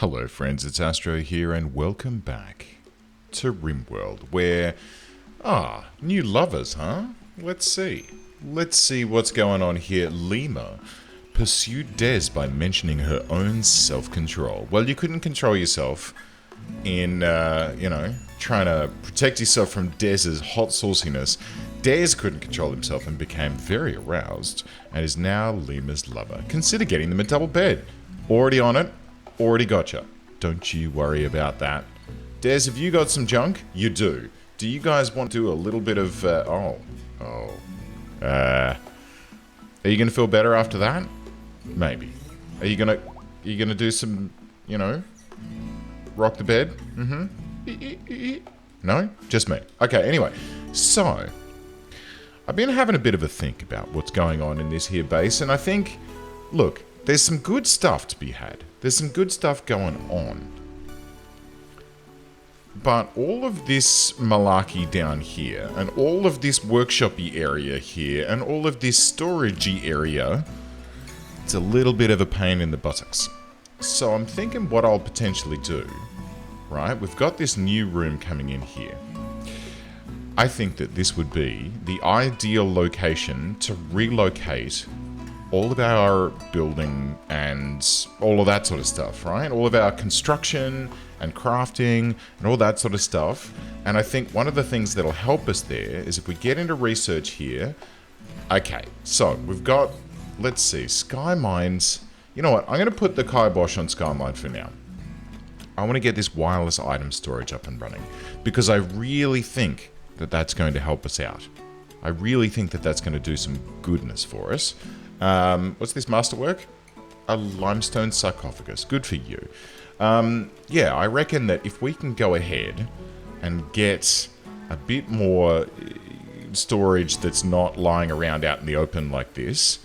Hello friends, it's Astro here and welcome back to Rimworld, where, new lovers, huh? Let's see what's going on here. Lima pursued Des by mentioning her own self-control. Well, you couldn't control yourself in, trying to protect yourself from Des's hot sauciness. Des couldn't control himself and became very aroused and is now Lima's lover. Consider getting them a double bed. Already on it. Already gotcha. Don't you worry about that. Des, have you got some junk? You do. Do you guys want to do a little bit of, are you gonna feel better after that? Maybe. Are you gonna do some, rock the bed? No? Just me. Okay, anyway. So, I've been having a bit of a think about what's going on in this here base, and I think, look, there's some good stuff to be had. There's some good stuff going on. But all of this malarkey down here, and all of this workshop-y area here, and all of this storage-y area, it's a little bit of a pain in the buttocks. So I'm thinking what I'll potentially do, right? We've got this new room coming in here. I think that this would be the ideal location to relocate all of our building and all of that sort of stuff, right? All of our construction and crafting and all that sort of stuff. And I think one of the things that'll help us there is if we get into research here. Okay, so we've got, let's see, Sky Mines. You know what? I'm going to put the kibosh on Sky Mine for now. I want to get this wireless item storage up and running because I really think that that's going to help us out. I really think that that's going to do some goodness for us. What's this masterwork? A limestone sarcophagus. Good for you. Yeah, I reckon that if we can go ahead and get a bit more storage that's not lying around out in the open like this,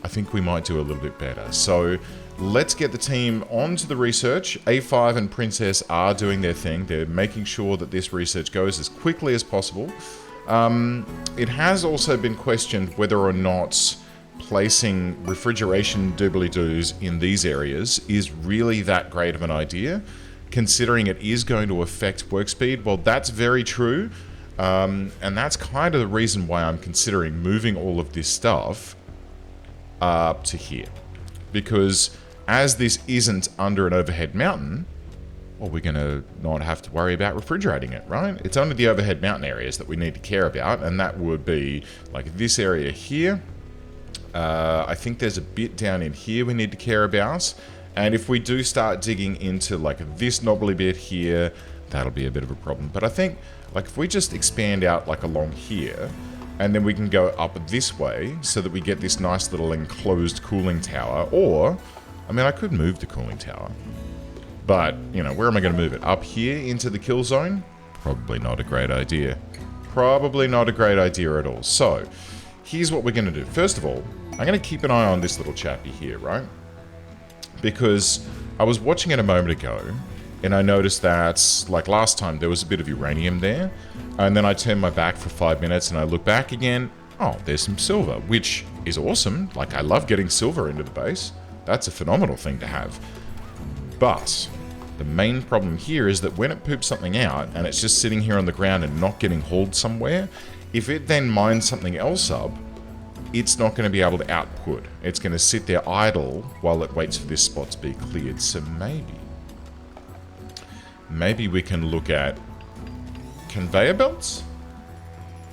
I think we might do a little bit better. So let's get the team onto the research. A5 and Princess are doing their thing. They're making sure that this research goes as quickly as possible. It has also been questioned whether or not placing refrigeration doobly-doos in these areas is really that great of an idea, considering it is going to affect work speed. Well, that's very true, and that's kind of the reason why I'm considering moving all of this stuff up to here. Because as this isn't under an overhead mountain, well, we're going to not have to worry about refrigerating it, right? It's only the overhead mountain areas that we need to care about, and that would be like this area here. I think there's a bit down in here we need to care about. And if we do start digging into like this knobbly bit here, that'll be a bit of a problem. But I think like if we just expand out like along here, and then we can go up this way so that we get this nice little enclosed cooling tower. Or, I mean, I could move the cooling tower. But, where am I going to move it? Up here into the kill zone? Probably not a great idea. Probably not a great idea at all. So, here's what we're going to do. First of all, I'm going to keep an eye on this little chappy here, right? Because I was watching it a moment ago, and I noticed that, like last time, there was a bit of uranium there. And then I turned my back for 5 minutes, and I look back again. Oh, there's some silver, which is awesome. Like, I love getting silver into the base. That's a phenomenal thing to have. But the main problem here is that when it poops something out, and it's just sitting here on the ground and not getting hauled somewhere, if it then mines something else up, it's not going to be able to output. It's going to sit there idle while it waits for this spot to be cleared. So maybe we can look at conveyor belts,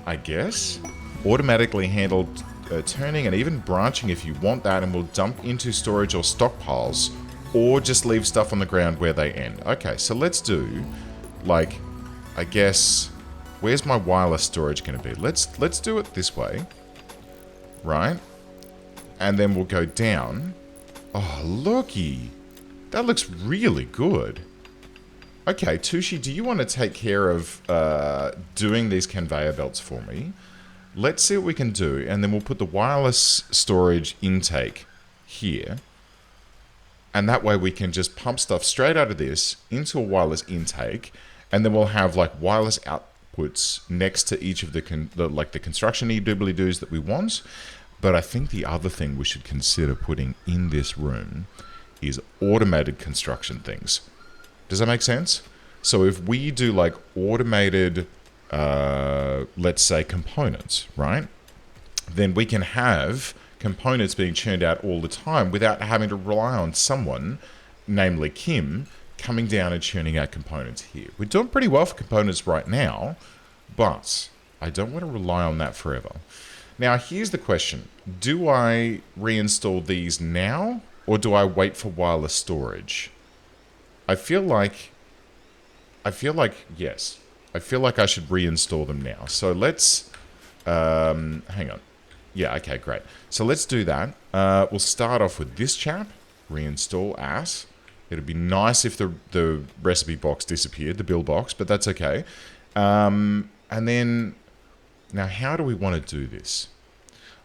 I guess. Automatically handled turning and even branching if you want that, and we'll dump into storage or stockpiles, or just leave stuff on the ground where they end. Okay, so let's do, like, I guess, where's my wireless storage going to be? Let's do it this way. Right? And then we'll go down. Oh, looky. That looks really good. Okay, Tushi, do you want to take care of doing these conveyor belts for me? Let's see what we can do, and then we'll put the wireless storage intake here. And that way we can just pump stuff straight out of this into a wireless intake, and then we'll have like wireless outputs next to each of the construction-y doobly-doos that we want. But I think the other thing we should consider putting in this room is automated construction things. Does that make sense? So if we do like automated, let's say components, right? Then we can have components being churned out all the time without having to rely on someone, namely Kim, coming down and churning out components here. We're doing pretty well for components right now, but I don't want to rely on that forever. Now, here's the question. Do I reinstall these now, or do I wait for wireless storage? I feel like yes. I feel like I should reinstall them now. So let's, hang on. Yeah, okay, great. So let's do that. We'll start off with this chap. Reinstall as. It'd be nice if the recipe box disappeared, the build box, but that's okay. And then, now how do we want to do this?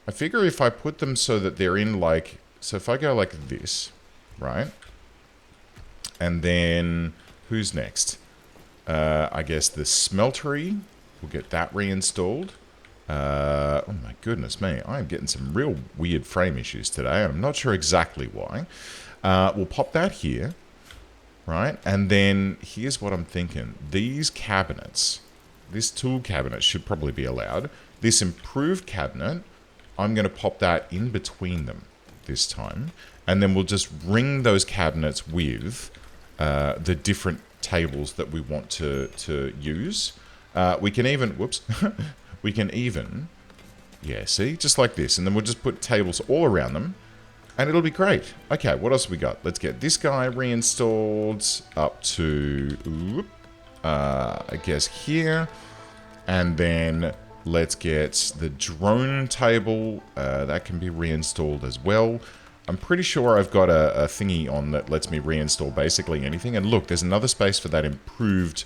I figure if I put them so that they're in like, so if I go like this, right? And then, who's next? I guess the smeltery, we'll get that reinstalled. Oh my goodness me, I am getting some real weird frame issues today. I'm not sure exactly why. We'll pop that here, right? And then here's what I'm thinking. These cabinets, this tool cabinet should probably be allowed. This improved cabinet, I'm going to pop that in between them this time. And then we'll just ring those cabinets with the different tables that we want to use. We can even, whoops, we can even, yeah, see, just like this. And then we'll just put tables all around them. And it'll be great. Okay, what else we got? Let's get this guy reinstalled up to, I guess here. And then let's get the drone table. That can be reinstalled as well. I'm pretty sure I've got a thingy on that lets me reinstall basically anything. And look, there's another space for that improved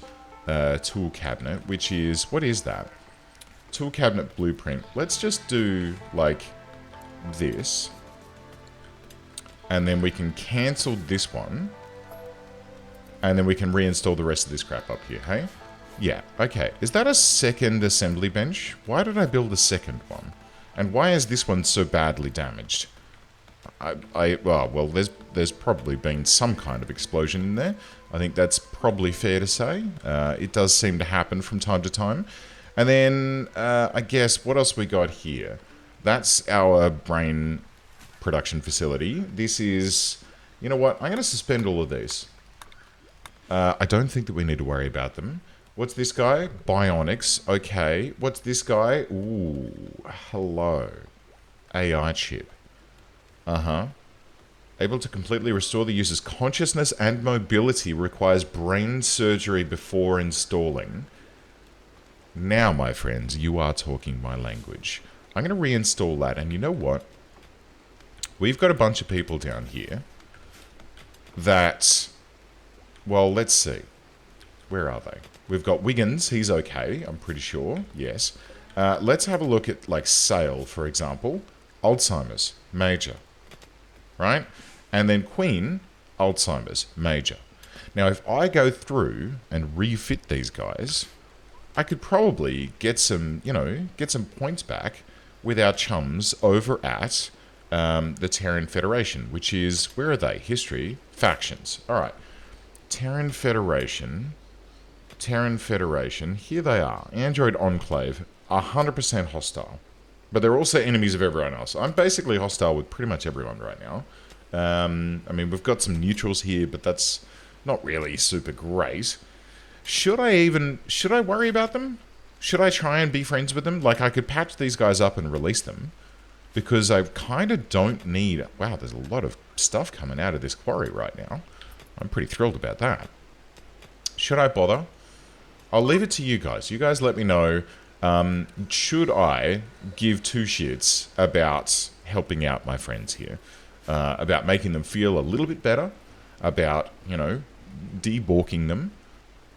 tool cabinet, which is, what is that? Tool cabinet blueprint. Let's just do like this. And then we can cancel this one. And then we can reinstall the rest of this crap up here, hey? Yeah, okay. Is that a second assembly bench? Why did I build a second one? And why is this one so badly damaged? Well, there's probably been some kind of explosion in there. I think that's probably fair to say. It does seem to happen from time to time. And then, I guess, what else we got here? That's our brain production facility. This is, you know what? I'm going to suspend all of these. I don't think that we need to worry about them. What's this guy? Bionics. Okay. What's this guy? Ooh, hello. AI chip. Uh-huh. Able to completely restore the user's consciousness and mobility, requires brain surgery before installing. Now, my friends, you are talking my language. I'm going to reinstall that, and you know what? We've got a bunch of people down here that, well, let's see. Where are they? We've got Wiggins, he's okay, I'm pretty sure, yes. Let's have a look at, like, Sale, for example. Alzheimer's, major. Right? And then Queen, Alzheimer's, major. Now, if I go through and refit these guys, I could probably get some, you know, get some points back with our chums over at the Terran Federation, which is, where are they? History, factions. All right. Terran Federation, here they are. Android Enclave, 100% hostile. But they're also enemies of everyone else. I'm basically hostile with pretty much everyone right now. I mean, we've got some neutrals here, but that's not really super great. Should I worry about them? Should I try and be friends with them? Like, I could patch these guys up and release them. Because I kind of don't need... Wow, there's a lot of stuff coming out of this quarry right now. I'm pretty thrilled about that. Should I bother? I'll leave it to you guys. You guys let me know. Should I give two shits about helping out my friends here? About making them feel a little bit better? About, you know, debalking them?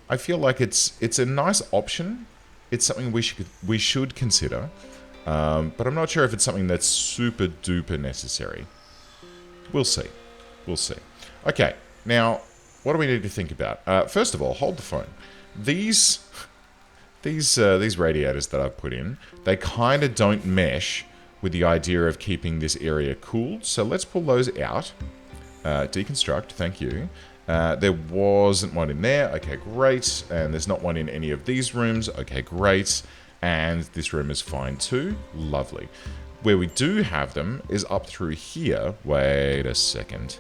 I feel like it's a nice option. It's something we should consider. But I'm not sure if it's something that's super duper necessary. We'll see. We'll see. Okay, now, what do we need to think about? First of all, hold the phone. These radiators that I've put in, they kind of don't mesh with the idea of keeping this area cooled. So let's pull those out. Deconstruct, thank you. There wasn't one in there. Okay, great. And there's not one in any of these rooms. Okay, great. And this room is fine too. Lovely. Where we do have them is up through here. Wait a second.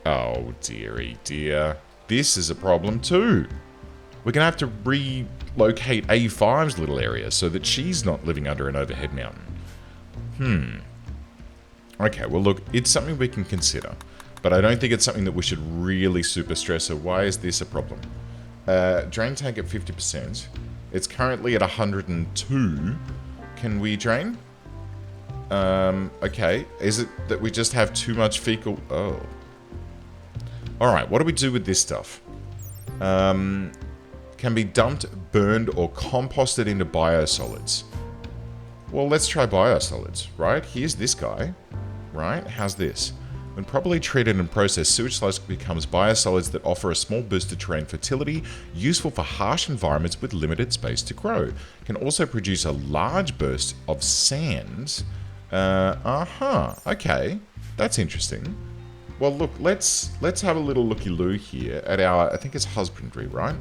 Oh, dearie dear. This is a problem too. We're going to have to relocate A5's little area so that she's not living under an overhead mountain. Okay, well look, it's something we can consider. But I don't think it's something that we should really super stress. So why is this a problem? Drain tank at 50%. It's currently at 102. Can we drain? Okay. Is it that we just have too much fecal... Oh. Alright, what do we do with this stuff? Can be dumped, burned, or composted into biosolids. Well, let's try biosolids, right? Here's this guy, right? How's this? When properly treated and processed, sewage sludge becomes biosolids that offer a small boost to terrain fertility, useful for harsh environments with limited space to grow. Can also produce a large burst of sand. Okay. That's interesting. Well, look, let's have a little looky-loo here at our, I think it's husbandry, right?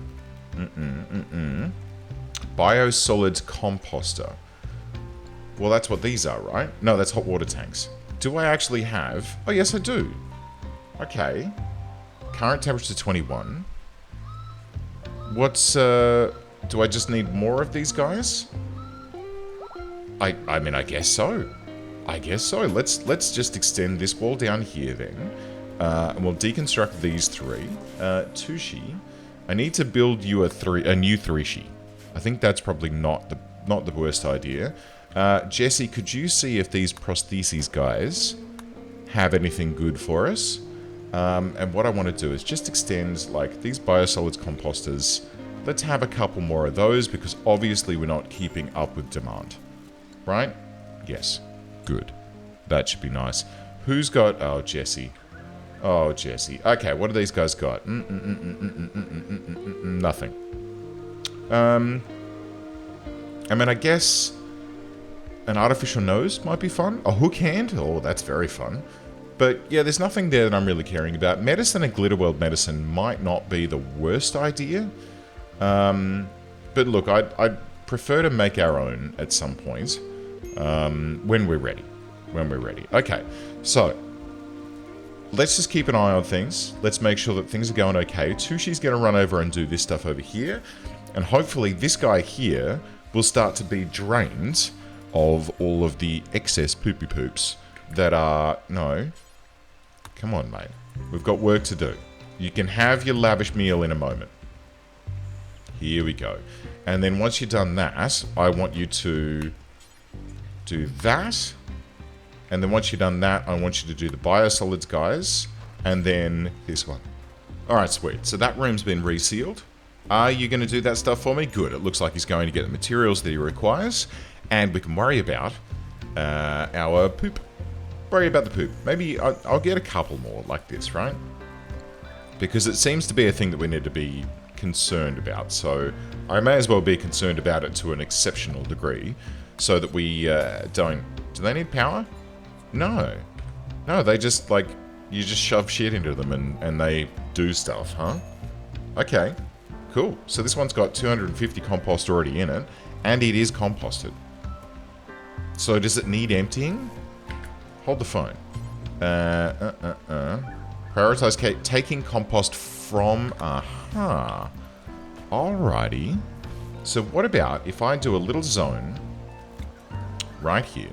Biosolids composter. Well, that's what these are, right? No, that's hot water tanks. Do I actually have... Oh, yes, I do. Okay. Current temperature 21. What's, do I just need more of these guys? I mean, I guess so. I guess so. Let's just extend this wall down here, then. And we'll deconstruct these three. Tushi. I need to build you a new Thrishi. I think that's probably not the worst idea. Jesse, could you see if these prostheses guys have anything good for us? And what I want to do is just extend, like, these biosolids composters. Let's have a couple more of those, because obviously we're not keeping up with demand. Right? Yes. Good. That should be nice. Who's got... Oh, Jesse. Oh, Jesse. Okay, what do these guys got? Nothing. I mean, I guess... An artificial nose might be fun. A hook hand? Oh, that's very fun. But yeah, there's nothing there that I'm really caring about. Medicine and Glitterworld medicine might not be the worst idea. But look, I'd prefer to make our own at some point. When we're ready. When we're ready. Okay, so... Let's just keep an eye on things. Let's make sure that things are going okay. Tushi's going to run over and do this stuff over here. And hopefully this guy here will start to be drained of all of the excess poopy poops that are... No. Come on, mate. We've got work to do. You can have your lavish meal in a moment. Here we go. And then once you've done that, I want you to do that. And then once you've done that, I want you to do the biosolids, guys. And then this one. Alright, sweet. So that room's been resealed. Are you going to do that stuff for me? Good. It looks like he's going to get the materials that he requires. And we can worry about our poop. Worry about the poop. Maybe I'll get a couple more like this, right? Because it seems to be a thing that we need to be concerned about. So I may as well be concerned about it to an exceptional degree. So that we don't... Do they need power? No. No, they just, like... You just shove shit into them and they do stuff, huh? Okay. Cool. So this one's got 250 compost already in it. And it is composted. So does it need emptying? Hold the phone. Prioritize taking compost from... Alrighty. So what about if I do a little zone right here,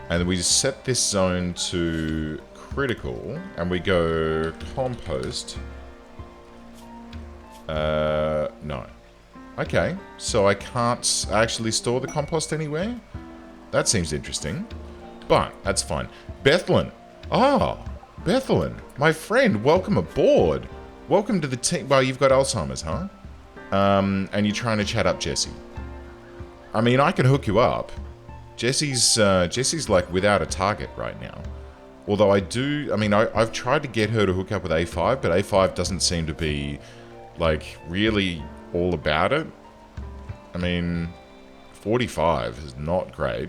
and then we just set this zone to critical, and we go compost. No. Okay, so I can't actually store the compost anywhere? That seems interesting. But, that's fine. Bethlin. Oh, Bethlin. My friend, welcome aboard. Welcome to the team. Well, you've got Alzheimer's, huh? And you're trying to chat up Jesse. I mean, I can hook you up. Jesse's like without a target right now. Although I've tried to get her to hook up with A5, but A5 doesn't seem to be, like, really all about it. I mean, 45 is not great.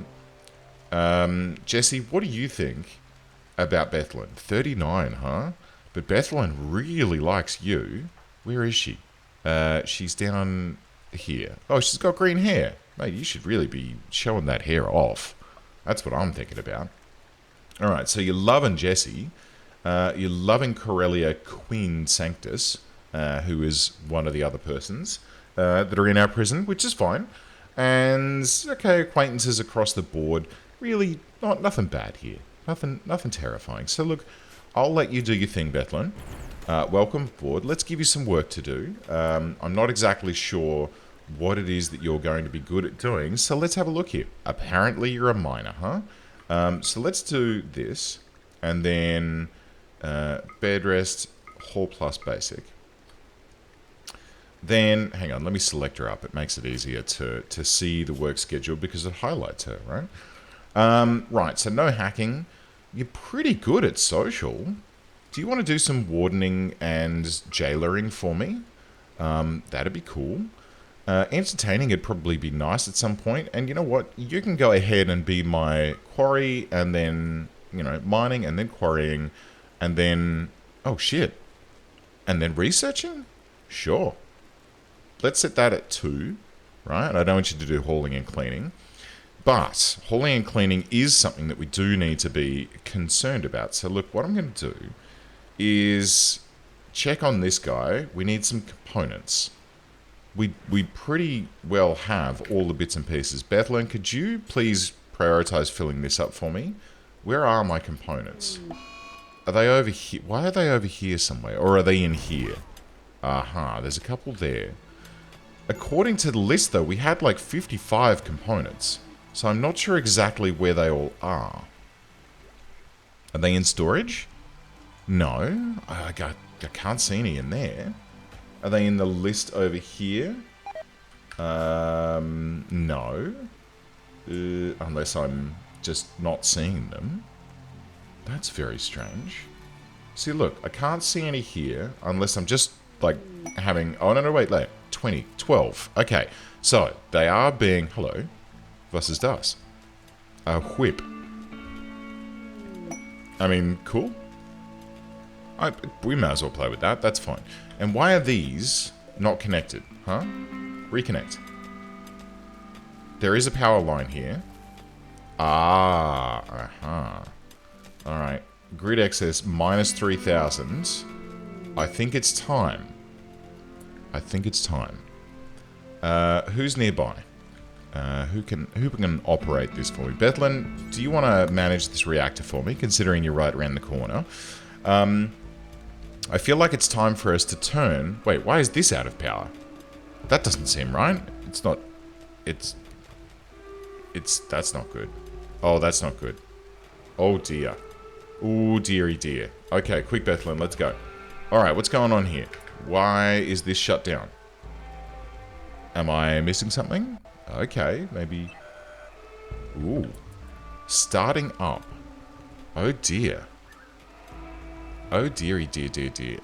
Jesse, what do you think about Bethlyn. 39, huh? But Bethlyn really likes you. Where is she? She's down here. Oh, she's got green hair. Mate, you should really be showing that hair off. That's what I'm thinking about. Alright, so you're loving Jessie. You're loving Corellia Queen Sanctus, who is one of the other persons that are in our prison, which is fine. And, okay, acquaintances across the board. Really, nothing bad here. Nothing terrifying. So look, I'll let you do your thing, Bethlyn. Welcome aboard. Let's give you some work to do. I'm not exactly sure what it is that you're going to be good at doing, so let's have a look here. Apparently you're a miner, huh? So let's do this, and then bed rest, hall plus basic. Then, hang on, let me select her up. It makes it easier to see the work schedule because it highlights her, right? Right, so no hacking. You're pretty good at social. Do you want to do some wardening and jailering for me? That'd be cool. Entertaining would probably be nice at some point. And you know what? You can go ahead and be my quarry and then, mining and then quarrying and then, oh shit. And then researching? Sure. Let's set that at 2, right? I don't want you to do hauling and cleaning. But hauling and cleaning is something that we do need to be concerned about. So look, what I'm going to do is check on this guy. We need some components. We pretty well have all the bits and pieces. Bethlyn, could you please prioritize filling this up for me? Where are my components? Are they over here? Why are they over here somewhere? Or are they in here? Aha, there's a couple there. According to the list, though, we had like 55 components. So I'm not sure exactly where they all are. Are they in storage? No. I can't see any in there. Are they in the list over here? No. Unless I'm just not seeing them. That's very strange. See, look, I can't see any here unless I'm just, like, having... Oh, no, wait, 20, 12. Okay, so they are being... Hello. Versus das. A whip. I mean, cool. We may as well play with that. That's fine. And why are these not connected? Huh? Reconnect. There is a power line here. Alright. Grid excess minus 3,000. I think it's time. Who's nearby? Who can operate this for me? Bethlyn, do you want to manage this reactor for me, considering you're right around the corner? I feel like it's time for us to turn... Wait, why is this out of power? That doesn't seem right. It's not... That's not good. Oh, that's not good. Oh, dear. Oh, dearie dear. Okay, quick, Bethlyn, let's go. Alright, what's going on here? Why is this shut down? Am I missing something? Okay, maybe... Ooh. Starting up. Oh, dear. Oh, dearie dear.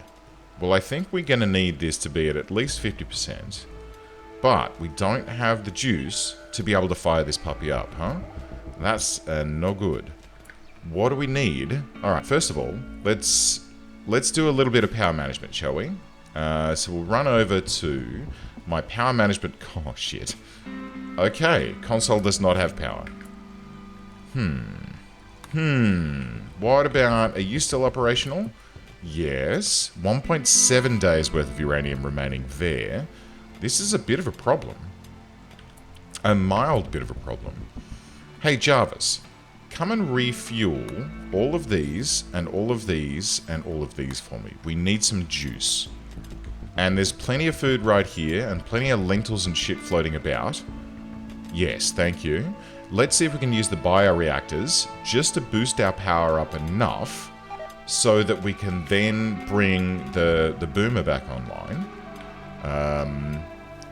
Well, I think we're going to need this to be at least 50%. But we don't have the juice to be able to fire this puppy up, huh? That's no good. What do we need? Alright, first of all, let's do a little bit of power management, shall we? So we'll run over to my power management... Oh, shit. Okay, console does not have power. What about... Are you still operational? Yes. 1.7 days worth of uranium remaining there. This is a bit of a problem. A mild bit of a problem. Hey, Jarvis. Come and refuel all of these, and all of these, and all of these for me. We need some juice. And there's plenty of food right here, and plenty of lentils and shit floating about. Yes, thank you. Let's see if we can use the bioreactors just to boost our power up enough so that we can then bring the boomer back online.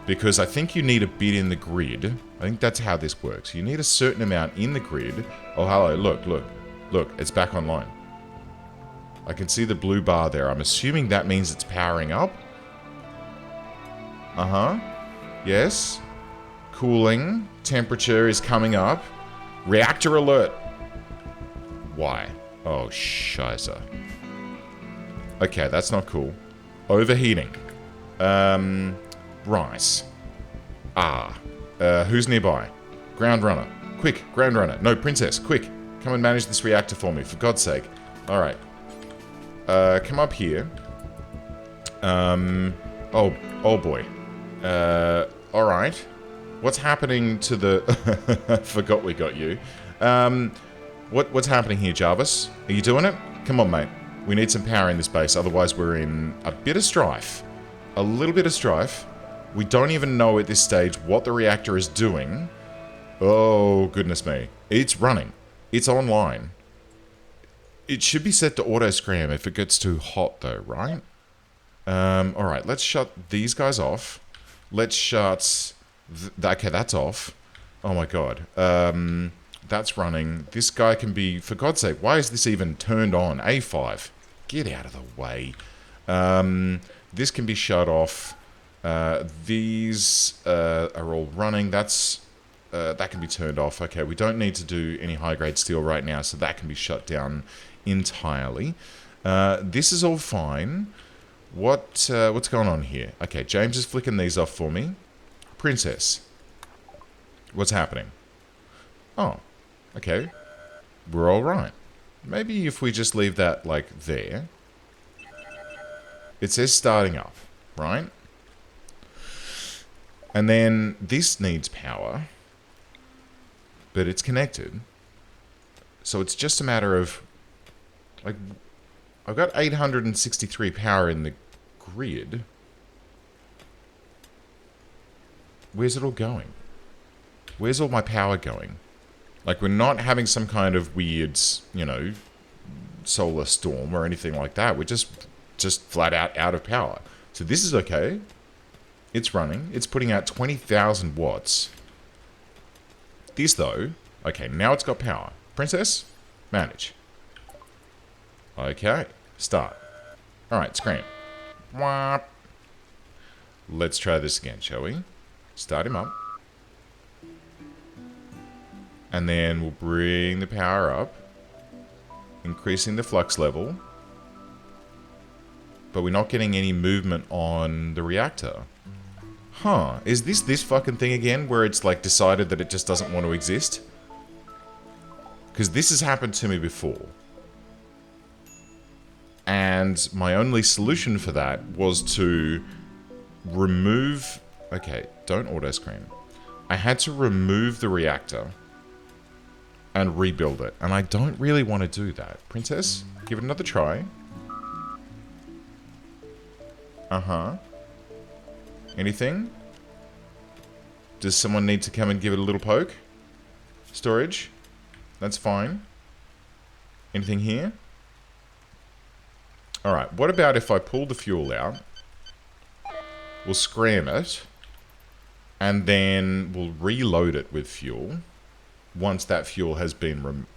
Because I think you need a bit in the grid. I think that's how this works. You need a certain amount in the grid. Oh, hello, look, it's back online. I can see the blue bar there. I'm assuming that means it's powering up. Yes. Cooling. Temperature is coming up. Reactor alert. Why? Oh, shiza. Okay, that's not cool. Overheating. Right. Who's nearby? Ground runner. Quick, ground runner. No, princess, quick. Come and manage this reactor for me, for God's sake. Alright. Come up here. Oh boy. Alright. What's happening to the... Forgot we got you. What's happening here, Jarvis? Are you doing it? Come on, mate. We need some power in this base, otherwise we're in a bit of strife. A little bit of strife. We don't even know at this stage what the reactor is doing. Oh, goodness me. It's running. It's online. It should be set to auto-scram if it gets too hot, though, right? Alright, let's shut these guys off. Let's shut... okay, that's off. Oh my god. That's running. This guy can be... For God's sake, why is this even turned on? A5. Get out of the way. This can be shut off. These are all running. That's... that can be turned off. Okay, we don't need to do any high-grade steel right now, so that can be shut down entirely. This is all fine. What's going on here? Okay, James is flicking these off for me. Princess. What's happening? Oh, okay. We're all right. Maybe if we just leave that, like, there. It says starting up, right? And then this needs power. But it's connected. So it's just a matter of... Like, I've got 863 power in the grid. Where's it all going? Where's all my power going? Like, we're not having some kind of weird, you know, solar storm or anything like that. We're just flat out of power. So this is okay. It's running. It's putting out 20,000 watts. This, though... Okay, now it's got power. Princess, manage. Okay, start. Alright, scream. Let's try this again, shall we? Start him up. And then we'll bring the power up. Increasing the flux level. But we're not getting any movement on the reactor. Huh, is this fucking thing again where it's like decided that it just doesn't want to exist? Because this has happened to me before. And my only solution for that was to remove... Okay, don't auto-screen. I had to remove the reactor and rebuild it. And I don't really want to do that. Princess, give it another try. Uh-huh. Anything? Does someone need to come and give it a little poke? Storage? That's fine. Anything here? Alright, what about if I pull the fuel out? We'll scram it. And then we'll reload it with fuel. Once that fuel has been,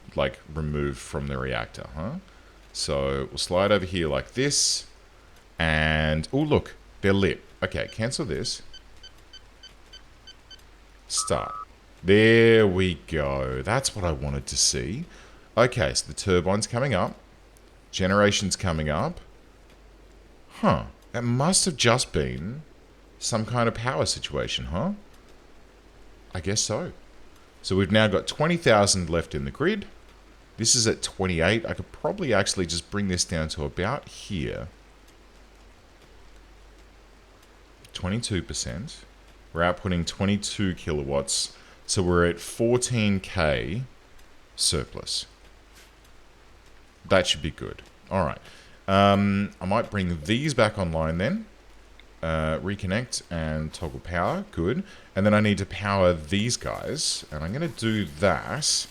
removed from the reactor, huh? So, we'll slide over here like this. And, oh look, they're lit. Okay, cancel this. Start. There we go. That's what I wanted to see. Okay, so the turbine's coming up. Generation's coming up. Huh. It must have just been some kind of power situation, huh? I guess so. So we've now got 20,000 left in the grid. This is at 28. I could probably actually just bring this down to about here. 22%. We're outputting 22 kilowatts. So we're at 14k surplus. That should be good. Alright. I might bring these back online then. Reconnect and toggle power. Good. And then I need to power these guys. And I'm going to do that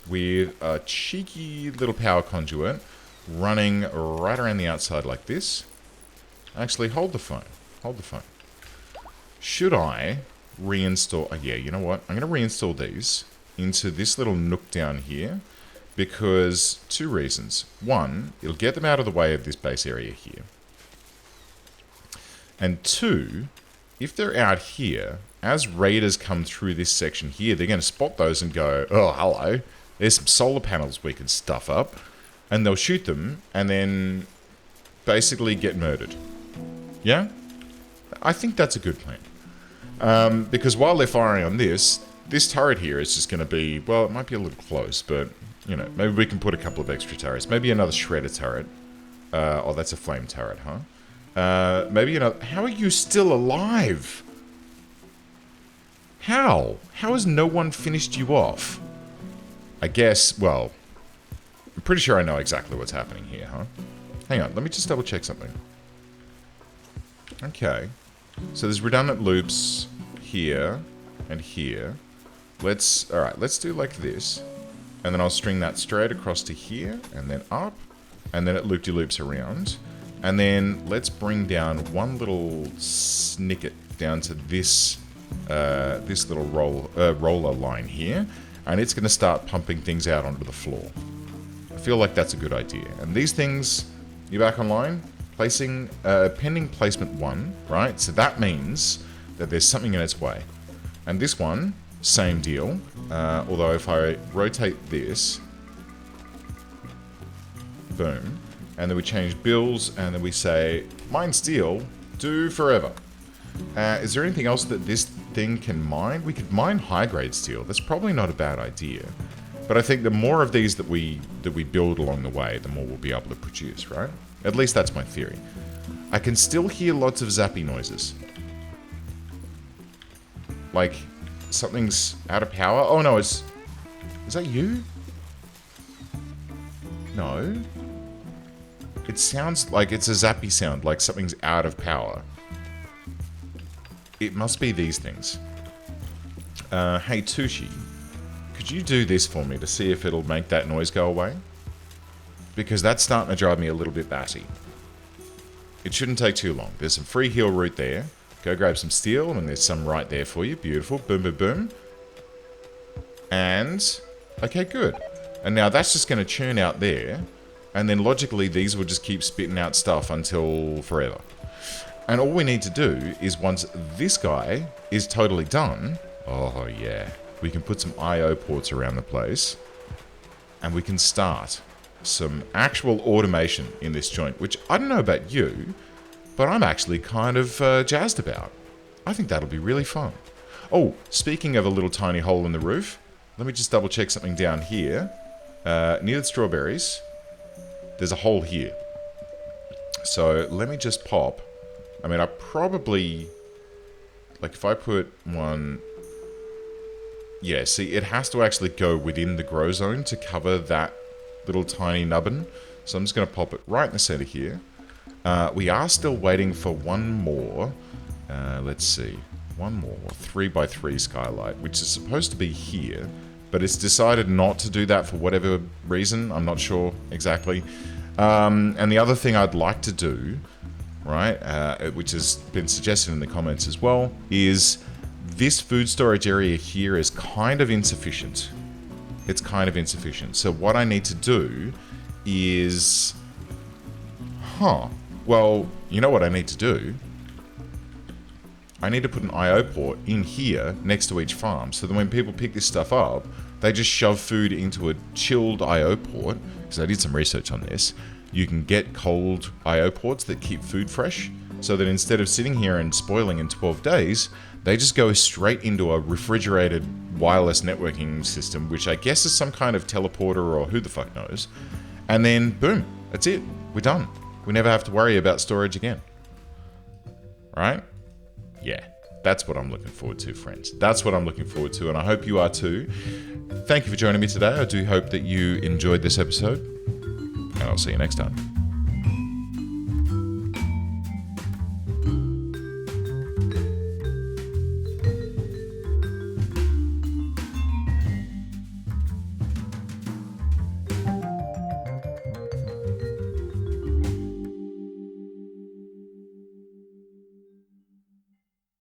with a cheeky little power conduit running right around the outside like this. Actually, hold the phone. Hold the phone. Should I reinstall... Oh, yeah, you know what? I'm going to reinstall these into this little nook down here because two reasons. One, it'll get them out of the way of this base area here. And two, if they're out here, as raiders come through this section here, they're going to spot those and go, oh, hello, there's some solar panels we can stuff up. and they'll shoot them, and then basically get murdered. Yeah? I think that's a good plan. Because while they're firing on this turret here is just going to be, well, it might be a little close, but, you know, maybe we can put a couple of extra turrets. Maybe another shredder turret. Oh, that's a flame turret, huh? Maybe another... How are you still alive? How? How has no one finished you off? I guess, well... I'm pretty sure I know exactly what's happening here, huh? Hang on, let me just double check something. Okay. So there's redundant loops here and here. Alright, let's do like this. And then I'll string that straight across to here, and then up. And then it loop-de-loops around. And then let's bring down one little snicket down to this this little roller line here. And it's going to start pumping things out onto the floor. I feel like that's a good idea. And these things, you back online? Placing, pending placement 1, right? So that means that there's something in its way. And this one, same deal. Although if I rotate this, boom, and then we change bills, and then we say, mine steel, do forever. Is there anything else that this thing can mine? We could mine high-grade steel. That's probably not a bad idea. But I think the more of these that we build along the way, the more we'll be able to produce, right? At least that's my theory. I can still hear lots of zappy noises. Like, something's out of power. Oh no, is that you? No. It sounds like it's a zappy sound, like something's out of power. It must be these things. Hey Tushi, could you do this for me to see if it'll make that noise go away? Because that's starting to drive me a little bit batty. It shouldn't take too long. There's some free heal route there. Go grab some steel, and there's some right there for you. Beautiful. Boom, boom, boom. And... okay, good. And now that's just going to churn out there. And then logically, these will just keep spitting out stuff until forever. And all we need to do is once this guy is totally done... oh, yeah. We can put some I/O ports around the place. And we can start some actual automation in this joint, which I don't know about you, but I'm actually kind of jazzed about. I think that'll be really fun. Oh, speaking of a little tiny hole in the roof, let me just double check something down here. Near the strawberries, there's a hole here. So let me just pop. I mean, I probably, like if I put one, yeah, see, it has to actually go within the grow zone to cover that little tiny nubbin. So I'm just going to pop it right in the center here. We are still waiting for one more. Let's see. One more 3x3 skylight, which is supposed to be here, but it's decided not to do that for whatever reason. I'm not sure exactly. And the other thing I'd like to do, right, which has been suggested in the comments as well, is this food storage area here is kind of insufficient. It's kind of insufficient. So what I need to do is... well, you know what I need to do? I need to put an I/O port in here next to each farm, so that when people pick this stuff up, they just shove food into a chilled I/O port, because I did some research on this. You can get cold I/O ports that keep food fresh, so that instead of sitting here and spoiling in 12 days, they just go straight into a refrigerated wireless networking system, which I guess is some kind of teleporter or who the fuck knows. And then, boom, that's it. We're done. We never have to worry about storage again. Right? Yeah, that's what I'm looking forward to, friends. That's what I'm looking forward to, and I hope you are too. Thank you for joining me today. I do hope that you enjoyed this episode, and I'll see you next time.